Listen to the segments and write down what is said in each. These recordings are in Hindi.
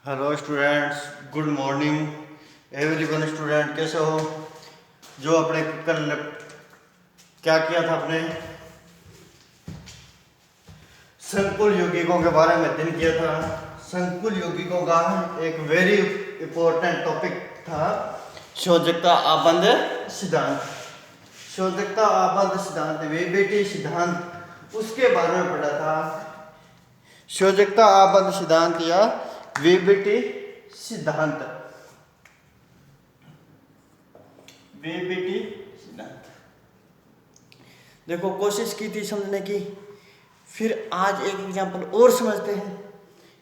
Hello students, good morning everyone. Student कैसे हो? जो अपने कल क्या किया था, अपने संकुल यौगिकों के बारे में अध्ययन किया था। संकुल यौगिकों का एक वेरी इंपॉर्टेंट टॉपिक था संयोजकता आबंध सिद्धांत। संयोजकता आबंध सिद्धांत, वीबीटी सिद्धांत, उसके बारे में पढ़ा था। संयोजकता आबंध सिद्धांत या वीबीटी सिद्धांत, वीबीटी सिद्धांत। देखो, कोशिश की थी समझने की, फिर आज एक एग्जांपल और समझते हैं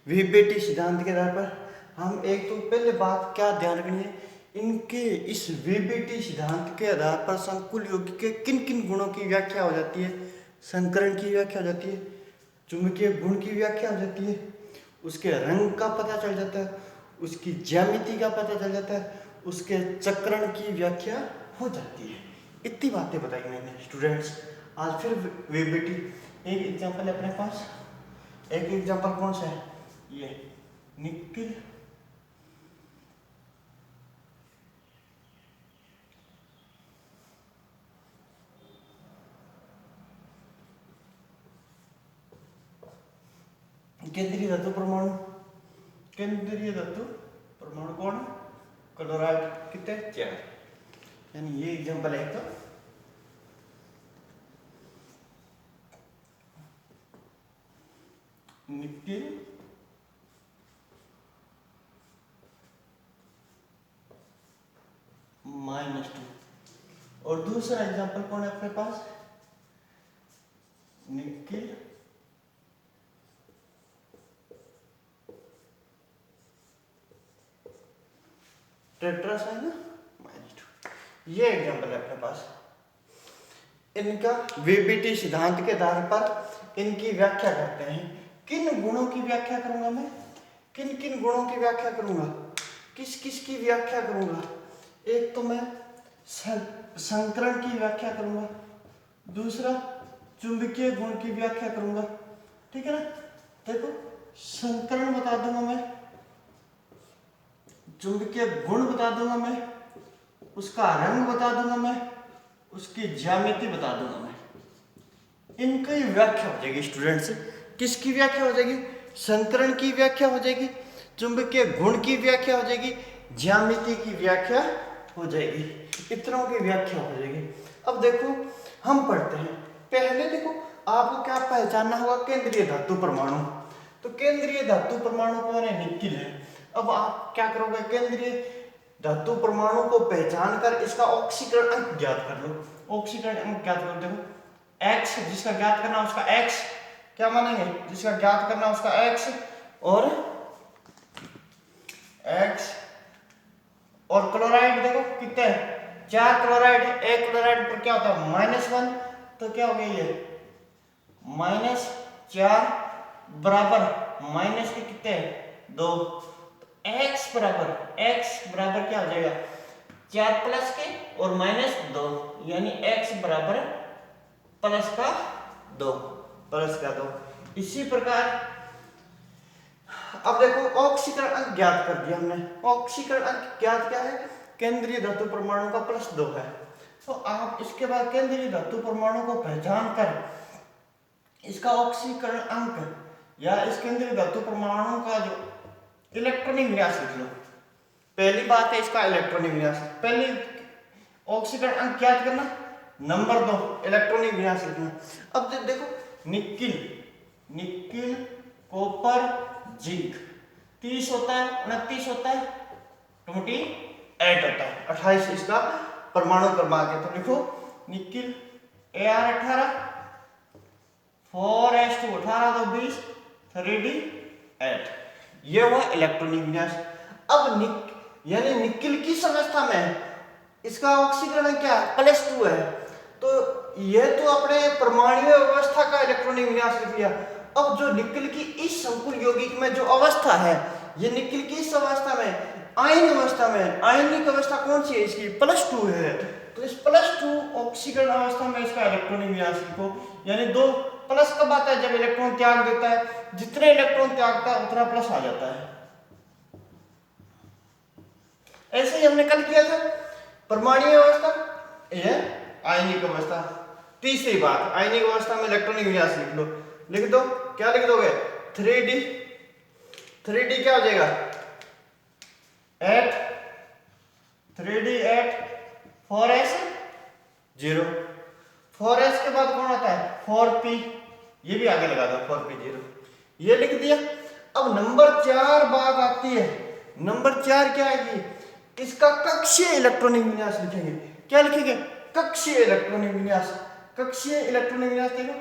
वीबीटी सिद्धांत के आधार पर। हम एक तो पहले बात क्या ध्यान रखनी है, इनके इस वीबीटी सिद्धांत के आधार पर संकुल यौगिक के किन किन गुणों की व्याख्या हो जाती है। संकरण की व्याख्या हो जाती है, चुंबकीय गुण की व्याख्या हो जाती है, उसके रंग का पता चल जाता है, उसकी ज्यामिति का पता चल जाता है, उसके चक्रण की व्याख्या हो जाती है। इतनी बातें बताई मैंने स्टूडेंट्स। आज फिर वीबीटी एक एग्जांपल है अपने पास। एक एग्जांपल कौन सा है? ये निकिल केंद्रीय धातु परमाणु। केंद्रीय धातु परमाणु कौन? क्लोराइड। कितने? 4। यानी ये एग्जांपल है। तो निकिल -2। और दूसरा एग्जांपल कौन है अपने पास? निकिल टेट्रासाइन -2। ये एग्जांपल है अपने पास। इनका वीबीटी सिद्धांत के आधार पर इनकी व्याख्या करते हैं। किन गुणों की व्याख्या करूंगा मैं? किन किन गुणों की व्याख्या करूंगा? किस किस की व्याख्या करूंगा? एक तो मैं संकरण की व्याख्या करूंगा, दूसरा चुंबकीय गुण की व्याख्या करूंगा। ठीक है ना? देखो, संकरण बता दूंगा मैं, चुंबकीय गुण बता दूंगा मैं, उसका रंग बता दूंगा मैं, उसकी ज्यामिति बता दूंगा मैं। इनकी व्याख्या हो जाएगी स्टूडेंट्स। किसकी व्याख्या हो जाएगी? संकरण की व्याख्या हो जाएगी, चुंबकीय गुण की व्याख्या हो जाएगी, ज्यामिति की व्याख्या हो जाएगी, इतनों की व्याख्या हो जाएगी। अब देखो, हम पढ़ते हैं। पहले देखो, आपको क्या पहचानना होगा? केंद्रीय धातु परमाणु। तो केंद्रीय धातु परमाणु कौन है? निकिल है। अब आप क्या करोगे? केंद्रीय धातु परमाणु को पहचान कर इसका ऑक्सीकरण अंक ज्ञात कर लो। ऑक्सीकरण अंक ज्ञात कर दो। एक्स जिसका ज्ञात करना उसका एक्स क्या मानेंगे? जिसका ज्ञात करना उसका एक्स और एक्स। और क्लोराइड देखो कितने? 4 क्लोराइड। एक क्लोराइड पर क्या होता है? -1। तो क्या हो गया ये? -4 बराबर माइनस के कितने? 2। एक्स बराबर क्या हो जाएगा? 4 प्लस के और -2, यानी एक्स बराबर +2। इसी प्रकार अब देखो, ऑक्सीकरण अंक ज्ञात कर दिया हमने। ऑक्सीकरण अंक ज्ञात क्या है? केंद्रीय धातु परमाणु का +2 है। तो आप इसके बाद केंद्रीय धातु परमाणु को पहचान कर इसका ऑक्सीकरण अंक या इस केंद्रीय धातु परमाणु का जो इलेक्ट्रॉनिक विन्यास लिख लो। पहली बात है इसका इलेक्ट्रॉनिक विन्यास। पहले ऑक्सीकरण अंक ज्ञात करना, नंबर 2 इलेक्ट्रॉनिक विन्यास लिखना। अब देखो, निकिल कॉपर जिंक 30 होता है, 29 होता है, 28 होता है, 28 इसका परमाणु क्रमांक है। तो लिखो निकिल Ar18, 4s2 18 तो 20, 3d8। ये हुआ इलेक्ट्रॉनिक विन्यास। अब यानी निकिल किस अवस्था में है? इसका ऑक्सीकरण क्या है? +2 है। तो यह तो अपने परमाणु अवस्था का इलेक्ट्रॉनिक विन्यास लिख लिया। अब जो निकिल की इस संकुल यौगिक में जो अवस्था है, ये निकिल की इस अवस्था में आयन अवस्था में, आयनिक अवस्था कौन सी है इसकी? +2 है। तो इस +2 ऑक्सीकरण अवस्था में इसका इलेक्ट्रॉनिक विन्यास लिखो। यानी 2 प्लस कब आता है? जब इलेक्ट्रॉन त्याग देता है। जितने इलेक्ट्रॉन त्यागता है उतना प्लस आ जाता है। ऐसे ही हमने कल किया था। परमाणु अवस्था, यह आयनिक अवस्था। तीसरी बात, आयनिक अवस्था में इलेक्ट्रॉनिक विन्यास लिख लो। लिख दो, क्या लिख दोगे? 3D। 3D क्या हो जाएगा? Eight 3D eight 4s 0। 4s के बाद कौन आता है? 4p। ये भी आगे लगा दो, 4p 0। ये लिख दिया। अब नंबर 4 बात आती है। नंबर 4 क्या आएगी? इसका कक्षीय इलेक्ट्रॉनिक विन्यास लिखेंगे। क्या लिखेंगे? कक्षीय इलेक्ट्रॉनिक विन्यास। कक्षीय इलेक्ट्रॉनिक विन्यास देखो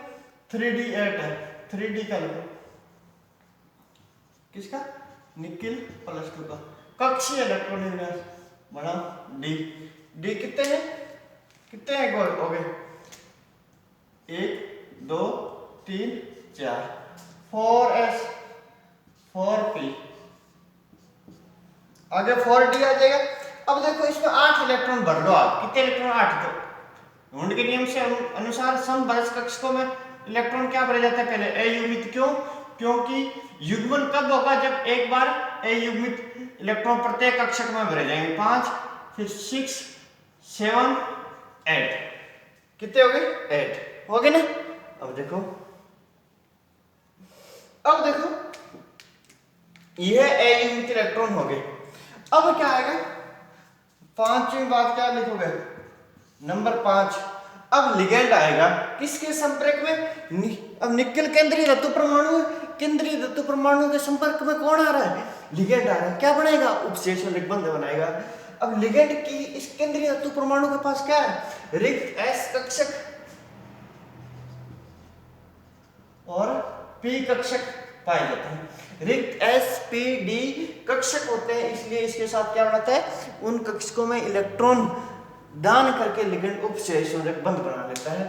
3D एट है। 3D का लिखो, किसका? निकिल +2 का कक्षीय इलेक्ट्रॉनिक विन्यास बड़ा D। D कितने हैं? कितने हैं हो गए? 1 2 3 4। 4s 4p, आगे 4d आ जाएगा। अब देखो इसमें 8 इलेक्ट्रॉन भर लो आप। कितने इलेक्ट्रॉन? 8। तो वुंड के नियम से अनुसार समबरस कक्षकों में इलेक्ट्रॉन क्या भरे जाते हैं? पहले अयुग्मित। क्यों? क्योंकि युग्मन कब होगा? जब एक बार अयुग्मित इलेक्ट्रॉन प्रत्येक कक्षक में भरे जाएंगे। 5 फिर 6 7 8। कितने हो गए? 8 हो गए ना। अब देखो यह अयुग्मित इलेक्ट्रॉन हो गए। अब क्या आएगा? पांचवी बात क्या लिखोगे? नंबर 5। अब लिगेंड आएगा किसके संपर्क में? अब निकिल केंद्रीय धातु परमाणु, केंद्रीय धातु परमाणु के संपर्क में कौन आ रहा है? लिगेंड आ रहा है। क्या बनाएगा? उपशेष और रिक्तबंध बनाएगा। अब लिगेंड की इस केंद्रीय धातु परमाणु के पास क्या है? रिक्त s कक्षक और p कक्षक पाए जाते हैं। रिक्त s p d कक्षक होते हैं, इसलिए इसके साथ क्या बनाता है? उन कक्षकों में इलेक्ट्रॉन दान करके लिगेंड उपशेष और रिक्तबंध बना लेता है।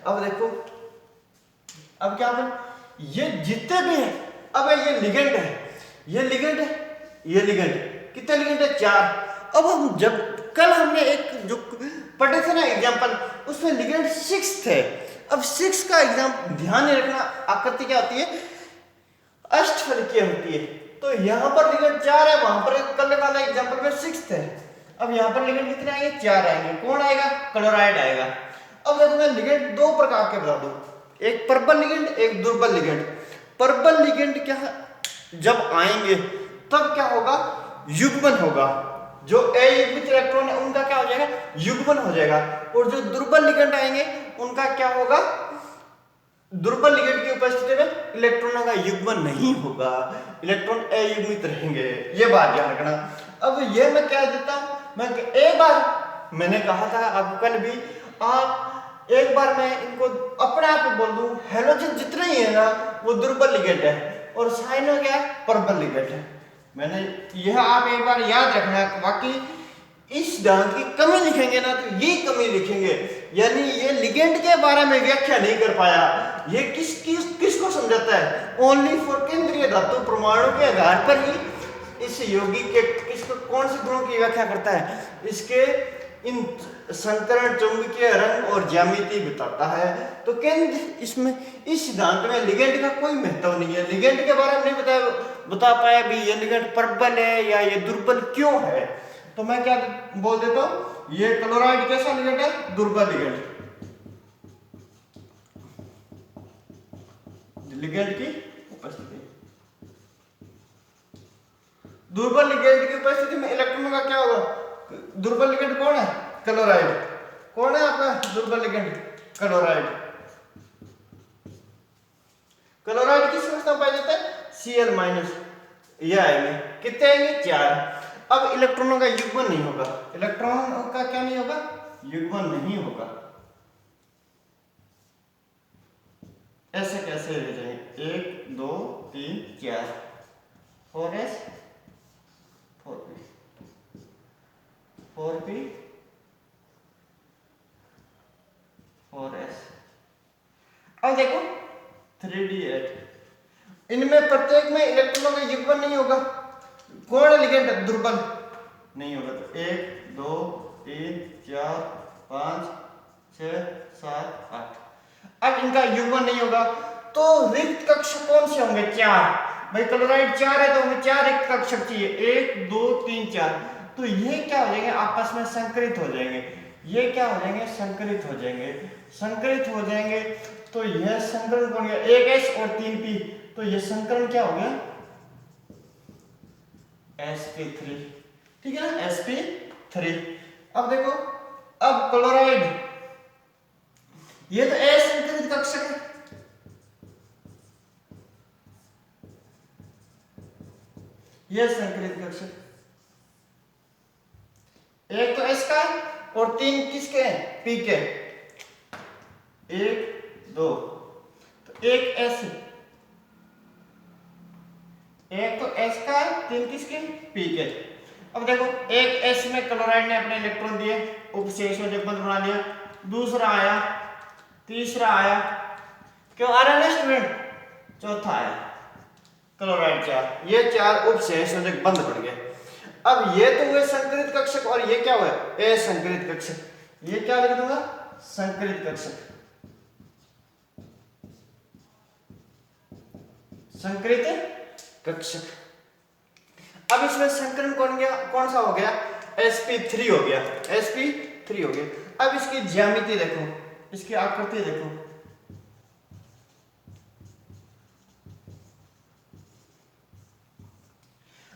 अब देखो, अब क्या बन, ये जितने भी हैं, अब ये लिगेंड है, ये लिगेंड है, ये लिगेंड। कितने लिगेंड है? 4। अब हम जब कल हमने एक जो पढ़े थे ना एग्जाम्पल, उसमें लिगेंड 6 थे। अब 6 का एग्जाम ध्यान रखना, आकृति क्या होती है? अष्टफलकीय होती है। तो यहाँ पर लिगेंड 4 है, वहां पर कल वाला एग्जाम्पल में 6 थे। अब यहाँ पर लिगेंड कितने आएंगे? 4 आएंगे। कौन आएगा? क्लोराइड आएगा। अब देखो मैं लिगेंड 2 प्रकार के बता दूं, एक प्रबल लिगेंड, एक दुर्बल लिगेंड। प्रबल लिगेंड क्या जब आएंगे तब क्या होगा? युग्मन होगा। जो अयुग्मित इलेक्ट्रॉन है उनका क्या हो जाएगा? युग्मन हो जाएगा। और जो दुर्बल लिगेंड आएंगे उनका क्या होगा? दुर्बल लिगेंड की उपस्थिति में इलेक्ट्रॉनों का युग्मन नहीं होगा, इलेक्ट्रॉन अयुग्मित रहेंगे। ये बात ध्यान रखना। अब ये मैं क्या देता हूं, मैं एक बार मैंने कहा था आपको कल भी, आप एक बार मैं इनको अपने आप बोल दूं, हेलोजन जितने ही है ना वो दुर्बल लिगेंड है और साइनो क्या है? प्रबल लिगेंड है। मैंने यह आप एक बार याद रखना है। बाकी इस सिद्धांत की कमी लिखेंगे ना तो ये कमी लिखेंगे, यानी ये लिगेंड के बारे में व्याख्या नहीं कर पाया। ये किसको समझाता है? ओनली फॉर केंद्रीय धातु परमाणु के आधार पर ही इस यौगिक के किसको कौन से गुणों की व्याख्या करता है? इसके इन संकरण, चुंबकीय रंग और ज्यामिति बताता है। तो केंद्र इसमें इस सिद्धांत में लिगेंड का कोई महत्व नहीं है। लिगेंड के बारे में नहीं बता पाया भी ये लिगेंड प्रबल है या ये दुर्बल क्यों है। तो मैं क्या बोल देता हूं, ये क्लोराइड कैसा लिगेंड है? दुर्बल लिगेंड। लिगेंड की उपस्थिति, दुर्बल लिगेंड की उपस्थिति में इलेक्ट्रॉनों का क्या होगा? दुर्बल लिगेंड कौन है? क्लोराइड। कौन है आपका दुर्बल लिगेंड? क्लोराइड। क्लोराइड किस अवस्था में पाया जाता है? Cl-। ये आएंगे कितने आएंगे? 4। अब इलेक्ट्रॉनों का युग्मन नहीं होगा, इलेक्ट्रॉनों का क्या नहीं होगा? युग्मन नहीं होगा। ऐसे कैसे ले जाएंगे? 1 2 3 4, 4s 4p 4p 4s। अब देखो 3d 8, इनमें प्रत्येक में इलेक्ट्रॉनों का युग्मन नहीं होगा। कौन है लिगेंड? दुर्बल नहीं होगा। तो 1 2 3 4 5 6 7 8। अब इनका युग्मन नहीं होगा तो रिक्त कक्षक कौन से होंगे? 4। भाई क्लोराइड 4 है तो हमें 4 रिक्त कक्षक चाहिए। 1 2 3 4। तो ये क्या हो जाएंगे, आपस में संकरित हो जाएंगे। ये क्या हो जाएंगे, संकरित हो जाएंगे। संकरित हो जाएंगे तो यह संकरण कौन गया, 1s और 3p, तो यह संकरण क्या हो गया, sp3, ठीक है ना, sp3। अब देखो, अब क्लोराइड, ये तो असंकरित कक्षक है, ये संकरित कक्षक, एक तो एस का है और 3 किसके हैं, पी के, 1 2, तो एक एस, एक तो एस का है, 3 किसके, पी के। अब देखो, एक एस में क्लोराइड ने अपने इलेक्ट्रॉन दिए, उपशेष में बंद बना लिया, दूसरा आया, तीसरा आया, क्यों आ रहा है स्टूडेंट, चौथा आया क्लोराइड 4, ये 4 उपशेष बंद पड़ गए। अब ये तो हुए संकरित कक्षक और ये क्या हुआ, असंकरित कक्षक, ये क्या लिख दूंगा, संकरित कक्षक, संकरित कक्षक। अब इसमें संकरण कौन गया, कौन सा हो गया, sp3 हो गया, sp3 हो गया। अब इसकी ज्यामिति देखो, इसकी आकृति देखो,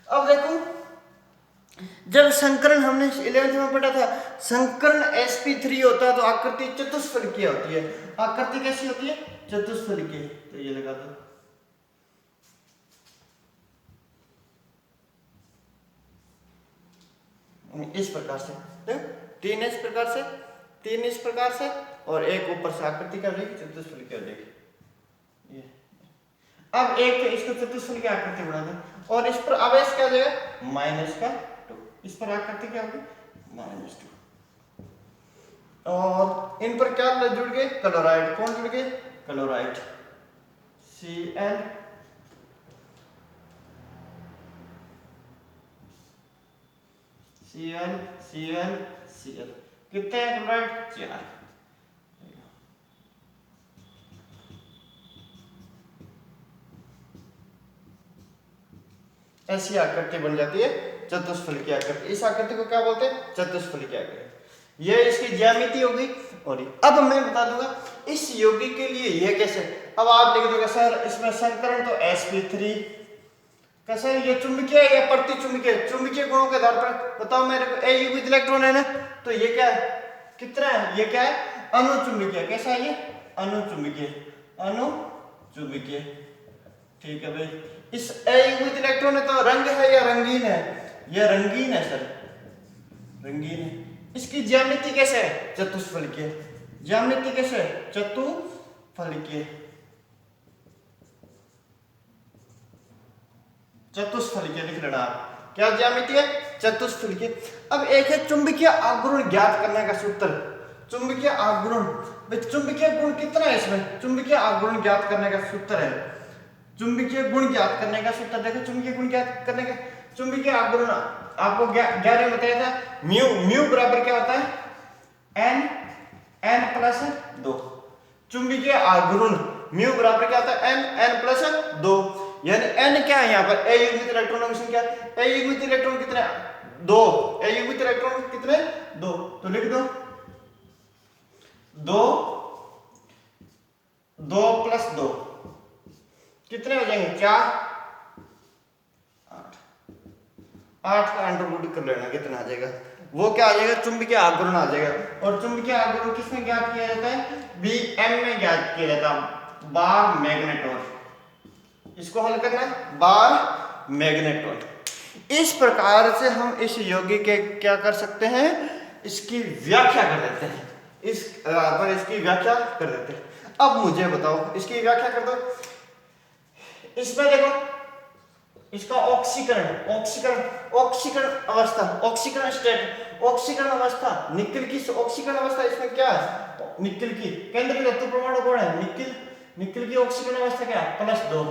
अब देखो, जब संकरण हमने 11th में पढ़ा था, संकरण sp3 होता है तो आकृति चतुष्फलकीय होती है। आकृति कैसी होती है, चतुष्फलकीय, तो ये लगा दो, इस प्रकार से, तीन इस प्रकार से, तीन इस प्रकार से, और एक ऊपर से आकृति क्या हो जाएगी, चतुष्फलकीय हो जाएगी। ये अब एक तो इसको चतुष्फलकीय आकृति बना दें, और इस पर अब क्या हो जाएगा, -2, इस पर आकृति क्या होगी, -2, और इन पर क्या जुड़ गए, क्लोराइड, कौन जुड़ गए, chloride, Cl, Cl, Cl, Cl, कितने हैं क्लोराइड, 4। ऐसी आकृति बन जाती है चतुष्फलकीय आकृति। इस आकृति को क्या बोलते हैं, चतुष्फलकीय आकृति। ये इसकी ज्यामिति होगी। और अब मैं बता दूंगा इस यौगिक के लिए ये कैसे, अब आप लिख दोगे सर इसमें संकरण तो sp3, कैसे ये चुंबकीय या प्रतिचुंबकीय, चुंबकीय गुणों के आधार पर बताओ मेरे को, ए युग्मित इलेक्ट्रॉन है ना, तो ये क्या है, कितना है, ये क्या है, अनुचुंबकीय, कैसा है ये, अनुचुंबकीय, अनुचुंबकीय, ठीक है भाई। इस ए युग्मित इलेक्ट्रॉन है तो रंग है या रंगीन है, ये रंगीन है सर, रंगीन है। इसकी ज्यामिति कैसे है, चतुष्फलकीय, ज्यामिति कैसे है, चतुष्फलकीय, चतुष्फलकीय लिख लेना आप, क्या ज्यामिति है, चतुष्फलकीय। अब एक है चुंबकीय आघूर्ण ज्ञात करने का सूत्र, चुंबकीय आघूर्ण, चुंबकीय गुण कितना है इसमें, चुंबकीय आघूर्ण ज्ञात करने का सूत्र है, चुंबकीय गुण ज्ञात करने का सूत्र देखो, चुंबकीय गुण ज्ञात करने का, चुंबकीय आघूर्ण आपको 11 में बताया था, म्यू, म्यू बराबर क्या होता है, n+2, चुंबकीय आघूर्ण म्यू बराबर क्या होता है, n+2, यानी n क्या है यहाँ पर, ए युग्मित इलेक्ट्रॉनों की संख्या, ए युग्मित इलेक्ट्रॉन कितने, 2, ए युग्मित इलेक्ट्रॉन कितने, 2, तो लिख दो 2, 2 + 2 कितने हो जाएंगे, 4, 8 का अंडर कर लेना, कितना आ जाएगा, वो क्या आ जाएगा, चुंबकीय आघूर्ण आ जाएगा। और चुंबकीय आघूर्ण किसमें ज्ञात किया जाता है, Bm में ज्ञात किया जाता है, बार मैग्नेटॉन, इसको हल करना है, बार मैग्नेटॉन। इस प्रकार से हम इस यौगिक के क्या कर सकते हैं, इसकी व्याख्या कर देते हैं, इस पर इसकी व्याख्या कर देते हैं। अब मुझे बताओ इसकी व्याख्या कर दो, इसमें देखो इसका ऑक्सीकरण, ऑक्सीकरण, ऑक्सीकरण अवस्था, ऑक्सीकरण स्टेट, ऑक्सीकरण अवस्था, निकल की ऑक्सीकरण अवस्था इसमें क्या है, निकल की केंद्रीय धातु परमाणु कौन है, निकल, निकल की ऑक्सीकरण अवस्था क्या है, +2,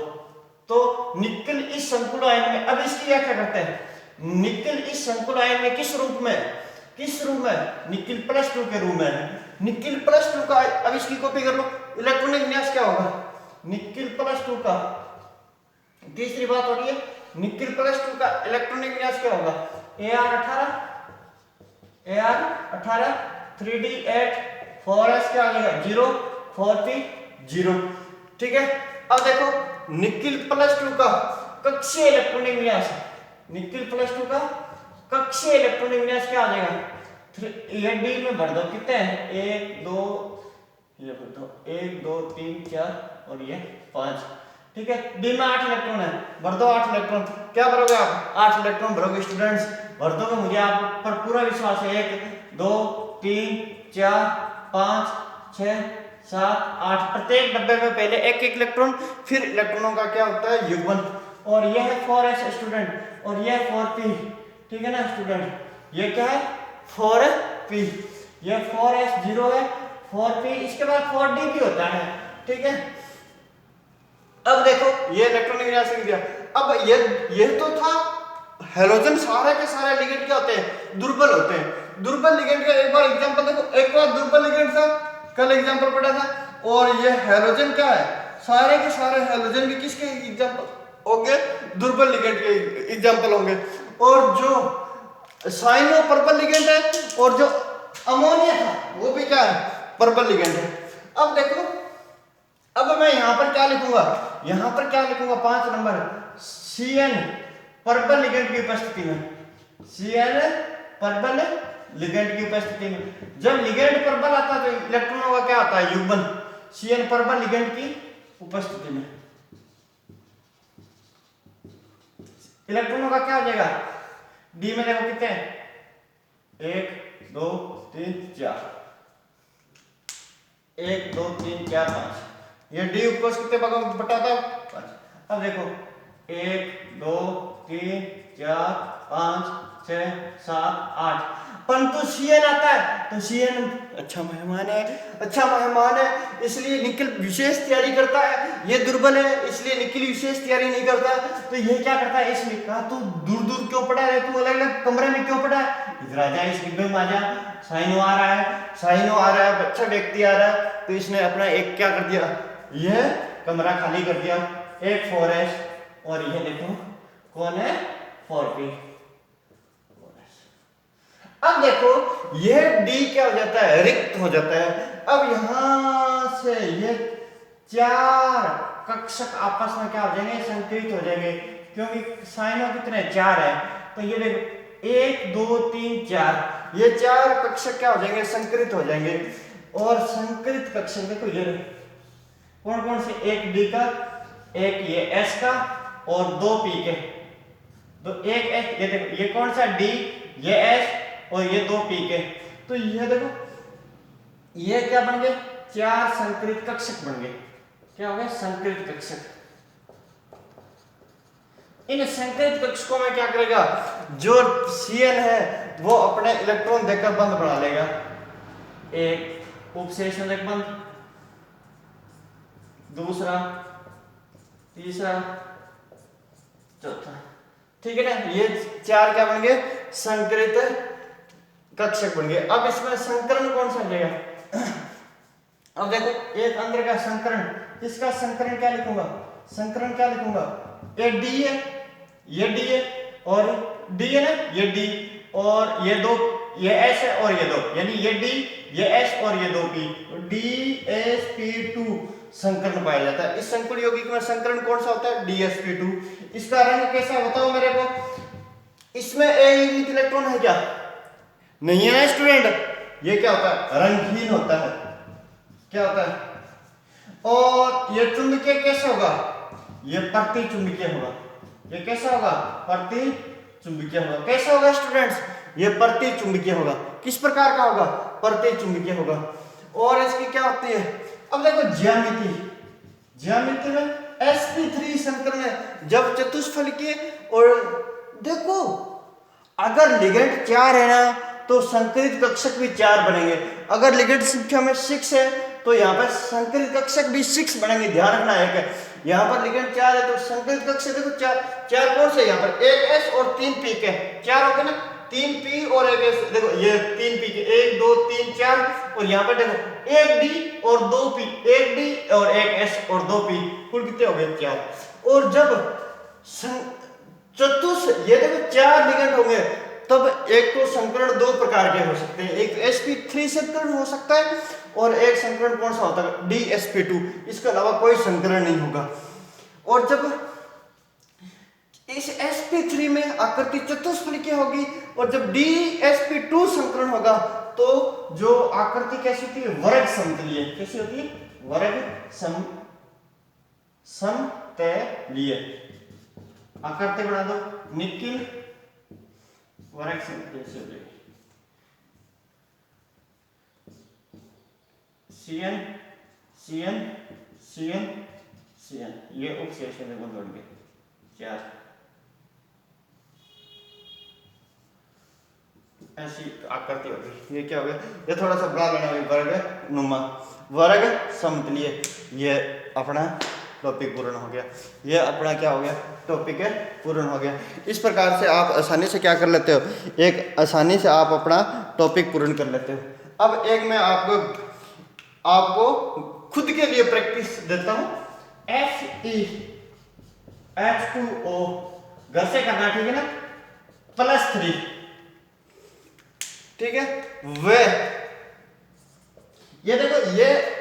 तो निकल इस संकुल आयन में, अब इसकी व्याख्या करते हैं, निकल इस संकुल आयन में किस रूप में, किस रूप में, निकल +2 के रूप में, निकल +2 का, अब इसकी कॉपी कर लो, इलेक्ट्रॉनिक विन्यास क्या होगा, निकल +2 का, तीसरी बात हो रही है, निकल +2 का इलेक्ट्रॉनिक विन्यास क्या होगा, AR18 3D 8 4S क्या आ जाएगा 0 4P 0। ठीक है, अब देखो निकिल +2 का कक्षीय इलेक्ट्रॉनिक विन्यास, निकिल +2 का कक्षीय इलेक्ट्रॉनिक विन्यास क्या आ जाएगा, ये डी में भर दो, कितने हैं 1 2, ये भर दो 1 2 3 4 और ये 5। ठीक है, डी में 8 इलेक्ट्रॉन है, भर दो 8 इलेक्ट्रॉन। क्या भरोगे आप 8 इलेक्ट्रॉन भरोगे स्टूडेंट्स, भर दोगे, मुझे आप पर पूरा विश्वास है। 1 2 3 4 5 6 7 8, प्रत्येक डब्बे में पहले एक एक इलेक्ट्रॉन, फिर इलेक्ट्रॉनों का क्या होता है युग्मन। और यह है 4s स्टूडेंट, और यह 4p। ठीक है ना स्टूडेंट, ये क्या है 4p, ये 4s 0 है 4p, इसके बाद 4d भी होता है। ठीक है, अब देखो ये इलेक्ट्रॉनिक विन्यास लिख दिया। अब ये तो था हैलोजन, सारे के सारे लिगेंड क्या होते हैं दुर्बल होते हैं। दुर्बल लिगेंड का एक बार एग्जांपल देखो, एक बार दुर्बल लिगेंड था, कल एग्जांपल पढ़ा था। और ये हैलोजन क्या है, सारे के सारे हैलोजन भी किसके एग्जांपल होंगे, दुर्बल लिगेंड के एग्जांपल होंगे। और जो साइनो पर्पल लिगेंड है, और जो अमोनिया था वो भी क्या है पर्पल लिगेंड है। अब देखो, अब मैं यहां पर क्या लिखूंगा, यहां पर क्या लिखूंगा 5 नंबर CN पर्पल लिगेंड की उपस्थिति में, CN पर्पल लिगेंड की उपस्थिति में। जब लिगेंड पर्पल आता है तो इलेक्ट्रॉनों का क्या होता है युग्मन, CN पर्पल लिगेंड की उपस्थिति में इलेक्ट्रॉनों का क्या हो जाएगा, डी में देखो कितने 1 2 3 4, 1 2 3 4 5, ये डी ऊपर कितने भागों में बटाता है 5। अब देखो 1 2 3 4 5 6 7 8, परंतु CN आता है तो CN अच्छा मेहमान है, अच्छा मेहमान है, इसलिए निकिल विशेष तैयारी करता है। ये दुर्बल है इसलिए निकिल विशेष तैयारी नहीं करता। तो ये क्या करता है, इसने कहा तू दूर दूर क्यों पड़ा है, तू अलग अलग कमरे में क्यों पड़ा है, इधर आ जा, इस डिब्बे में आ जा, साइनो आ रहा है, साइनो आ रहा है, अच्छा व्यक्ति आ रहा है। तो इसने अपना एक क्या कर दिया, यह कमरा खाली कर दिया, एक 4s और यह देखो कौन है 4p। अब देखो यह D क्या हो जाता है, रिक्त हो जाता है। अब यहां से ये 4 कक्षक आपस में क्या हो जाएंगे, संकरित हो जाएंगे, क्योंकि साइनो कितने 4 है। तो ये देखो 1 2 3 4, ये 4 कक्षक क्या हो जाएंगे, संकरित हो जाएंगे। और संकरित कक्षक देखो ये कौन कौन से, एक D का, एक ये S का और 2 P के, तो एक S, ये देखो ये कौन सा D, ये S और ये 2 P के। तो ये देखो ये क्या बन गए, 4 संकरित कक्षक बन गए। क्या हो गए, संकरित कक्षक। इन संकरित कक्षकों में क्या करेगा, जो CN है वो अपने इलेक्ट्रॉन देकर बंद बना लेगा, एक उपसेचन बंद, दूसरा, तीसरा, चौथा। ठीक है ना, ये 4 क्या बन गए, संकरित कक्षक बन गए। अब इसमें संकरण कौन सा जाएगा, अब देखो एक अंदर का संकरण, इसका संकरण क्या लिखूंगा, संकरण क्या लिखूंगा, ये D है, ये D है और D है ना, ये D और ये 2, ये S है और ये 2, यानी ये D, ये S और ये 2P, DsP2 संकरण पाया जाता है। इस संकुल यौगिक में संकरण कौन सा होता है, DsP2। इसका रंग कैसा बताओ मेरे को, इसमें एक इलेक्ट्रॉन है क्या, नहीं है स्टूडेंट, ये क्या होता है, रंगहीन होता है। क्या होता है, और ये चुंबकीय कैसे होगा, ये प्रति चुंबकीय होगा। ये कैसा होगा, प्रति चुंबकीय होगा। कैसा होगा स्टूडेंट्स, ये प्रति चुंबकीय होगा। किस प्रकार का होगा, प्रति चुंबकीय होगा। और इसकी क्या होती है, अब देखो ज्यामिति, ज्यामिति में sp3 संकरण है जब चतुष्फलकीय, और देखो अगर लिगेंड 4 है ना तो संकरित कक्षक भी 4 बनेंगे। अगर लिगेंड संख्या में 6 है तो यहाँ पर संकरित कक्षक भी 6 बनेंगे। ध्यान रखना है, यहाँ पर लिगेंड 4 है तो संकरित कक्षक देखो 4 कौन से, यहाँ पर एक S और 3 P के, 4 हो गए ना, 3 P और एक S, देखो ये 3 P के, 1 2 3 4, और यहाँ पर देखो एक D और 2 P, एक D और एक S और 2 P, कुल कितने हो गए 4। और जब ये देखो 4 लिगेंड होंगे तब एक तो संकरण दो प्रकार के हो सकते हैं, एक sp3 संकरण हो सकता है और एक संकरण कौन सा होता है dsp2, इसके अलावा कोई संकरण नहीं होगा। और जब इस sp3 में आकृति चतुष्फलकीय होगी और जब dsp2 संकरण होगा तो जो आकृति कैसी होती है वर्ग समतलीय, कैसी होती है वर्ग समतलीय। आकृति बना दो निकिल वर्ग समतलीय से हो जाएगी CN CN CN CN, ये उपशेष है जोड़ के 4 ऐसी आकृति होगी। ये क्या हो गया, ये थोड़ा सा बड़ा बना हुआ वर्ग नुमा वर्ग समतलीय। ये अपना टॉपिक पूर्ण हो गया, ये अपना क्या हो गया टॉपिक है पूर्ण हो गया। इस प्रकार से आप आसानी से क्या कर लेते हो, एक आसानी से आप अपना टॉपिक पूर्ण कर लेते हो। अब एक मैं आपको खुद के लिए प्रैक्टिस देता हूं। FeH2O घर से करना, ठीक है ना, +3, ठीक है। वे ये देखो ये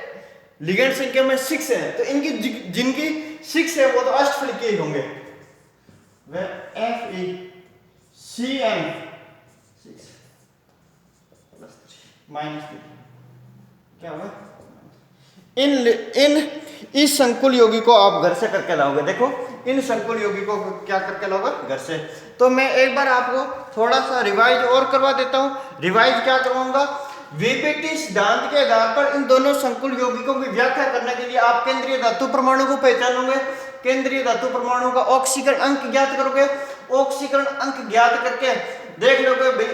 लिगेंड संख्या में 6 है, तो इनकी जिनकी 6 है वो तो अष्टफलकीय होंगे। वे FeCN 6 +3 क्या होगा, इन इस संकुल योगी को आप घर से करके लाओगे। देखो इन संकुल योगी को क्या करके लाओगे घर से। तो मैं एक बार आपको थोड़ा सा रिवाइज और करवा देता हूं। रिवाइज क्या करवाऊंगा, वीपीटी सिद्धांत के आधार पर इन दोनों संकुल यौगिकों की व्याख्या करने के लिए आप केंद्रीय धातु परमाणु को पहचानोगे, केंद्रीय धातु परमाणु का ऑक्सीकरण अंक ज्ञात करोगे, ऑक्सीकरण अंक ज्ञात करके देख लोगे भाई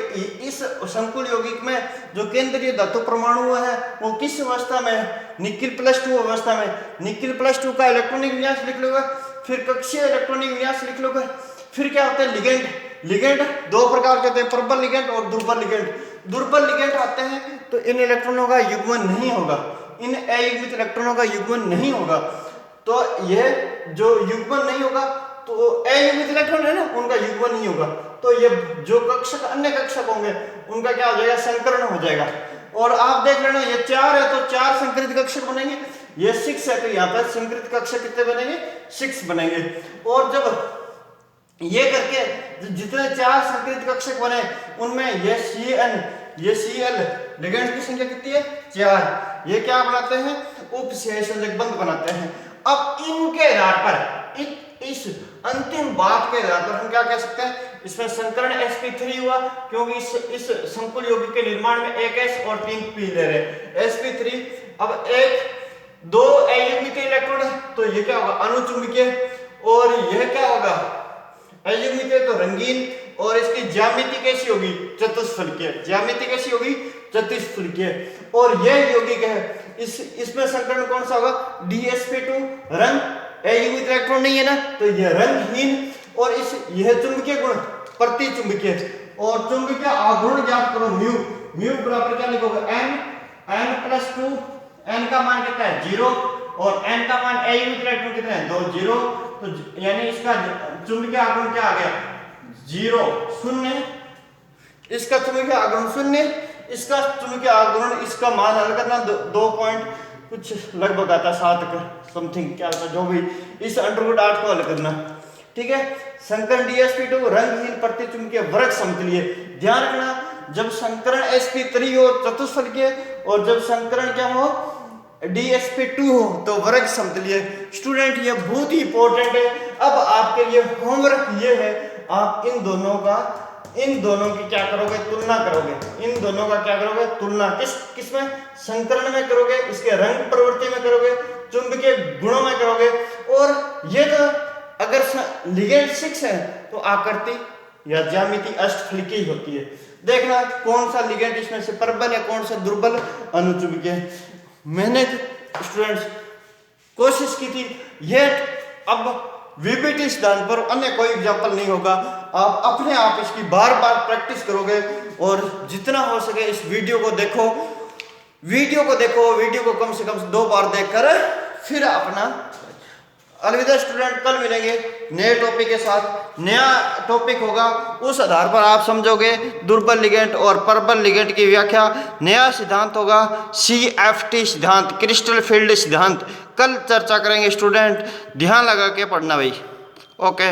इस संकुल यौगिक में जो केंद्रीय धातु परमाणु है वो किस अवस्था में है, निकिल +2 अवस्था में। निकिल +2 का इलेक्ट्रॉनिक विन्यास लिख लोगे, फिर कक्षीय इलेक्ट्रॉनिक विन्यास लिख लोगे। फिर क्या होता है लिगेंड, लिगेंड दो प्रकार के होते हैं, प्रबल लिगेंड और दुर्बल लिगेंड। दुर्बल लिगेंड आते हैं तो इन इलेक्ट्रॉनों का युग्मन नहीं होगा, इन अयुग्मित इलेक्ट्रॉनों का युग्मन नहीं होगा। तो यह जो युग्मन नहीं होगा तो अयुग्मित इलेक्ट्रॉन है ना उनका युग्मन नहीं होगा, तो ये जो कक्षक अन्य कक्षक होंगे उनका क्या हो जाएगा संकरण हो जाएगा। और आप देख लेना ये 4 है तो 4 संकरित कक्षक बनेंगे, ये 6 है तो यहाँ पर संकरित कक्षक कितने बनेंगे 6 बनेंगे। और जब ये करके जितने 4 संकरित कक्षक बने उनमें ये Cl लिगेंड की संख्या कितनी है 4, ये क्या बनाते हैं उपसहसंयोजक बंध बनाते हैं। अब इनके आधार पर इस अंतिम बात के आधार पर हम क्या कह सकते हैं, इसमें संकरण sp3 हुआ क्योंकि इस संकुल यौगिक के निर्माण में एक S और 3 P ले रहे sp3। अब एक 2 अयुग्मित इलेक्ट्रॉन है तो ये क्या होगा अनुचुंबकीय, और यह क्या होगा अयुग्मित है तो रंगीन, और इसकी ज्यामिति कैसी होगी चतुष्फलकीय, ज्यामिति कैसी होगी चतुष्फलकीय। और यह यौगिक है इसमें संकरण कौन सा होगा dsp2, रंग अयुग्मित इलेक्ट्रॉन नहीं है ना तो यह रंगहीन, और इस यह चुंबकीय गुण प्रति चुंबकीय, और चुंबकीय आघूर्ण ज्ञात करो म्यू, म्यू बराबर क्या लिखोगे n+2, n का मान कितना है 0 और n का मान अयुग्मित इलेक्ट्रॉन कितना है 2 0, तो यानी इसका चुंबकीय आघूर्ण क्या आ गया 0 0, इसका चुंबकीय आघूर्ण 0, इसका चुंबकीय आघूर्ण इसका मान हल करना 2 पॉइंट कुछ लगभग आता है 7 का समथिंग क्या होता जो भी, इस √8 को हल करना, ठीक है। संकरण dsp2 रंगहीन प्रति चुंबकीय वर्ग समतलीय। ध्यान रखना जब संकरण sp3 हो चतुष्फलकीय और जब संकरण क्या हो dsp2 हो तो वर्ग समतलीय। स्टूडेंट ये बहुत ही इंपॉर्टेंट है। अब आपके लिए होमवर्क ये है आप इन दोनों की क्या करोगे तुलना करोगे, इन दोनों का क्या करोगे तुलना, किसमें संकरण में करोगे, इसके रंग प्रवृत्ति में करोगे, चुंबकीय गुणों में करोगे। और ये तो अगर लिगेंड 6 है तो आकृति या ज्यामिति अष्टफलकीय होती है। देखना कौन सा लिगेंड इसमें से प्रबल है कौन सा दुर्बल अनुचुंबकीय। मैंने स्टूडेंट्स कोशिश की थी, यह अब वीपीटी सिद्धांत पर अन्य कोई एग्जाम्पल नहीं होगा, आप अपने आप इसकी बार बार प्रैक्टिस करोगे और जितना हो सके इस वीडियो को देखो, वीडियो को कम से कम 2 बार देखकर फिर अपना। अलविदा स्टूडेंट, कल मिलेंगे नए टॉपिक के साथ। नया टॉपिक होगा, उस आधार पर आप समझोगे दुर्बल लिगेंड और प्रबल लिगेंड की व्याख्या। नया सिद्धांत होगा CFT सिद्धांत, क्रिस्टल फील्ड सिद्धांत। कल चर्चा करेंगे स्टूडेंट, ध्यान लगा के पढ़ना भाई। ओके।